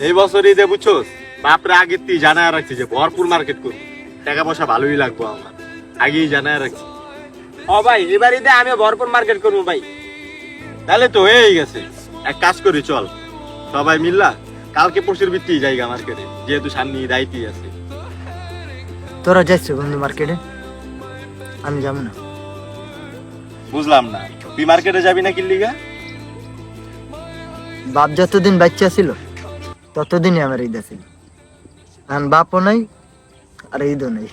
এই বছর ঈদে বুঝছোস বাপরে আগের তুই জানায় রাখছি যে ভরপুর মার্কেট করবি, টাকা পয়সা ভালোই লাগবো আমার, আগেই জানায় রাখছি। ও ভাই এবার ঈদে আমিও ভরপুর মার্কেট করবো ভাই। তাহলে তো হয়েই গেছে, এক কাজ করি চল সবাই মিল্লা কালকে পরশুর ভিত্তি জায়গা মার্কেটে, যেহেতু সামনে ঈদ আইতেই আছে। তোরা যাচ্ছিস বন্ধু মার্কেটে? আমি যাবো না। বুঝলাম না, তুই মার্কেটে যাবি না কিল্লিগা? বাপ যতদিন বাচ্চা ছিল ততদিনই আমার ঈদ ছিল, এখন বাপও নাই আর ঈদও নেই।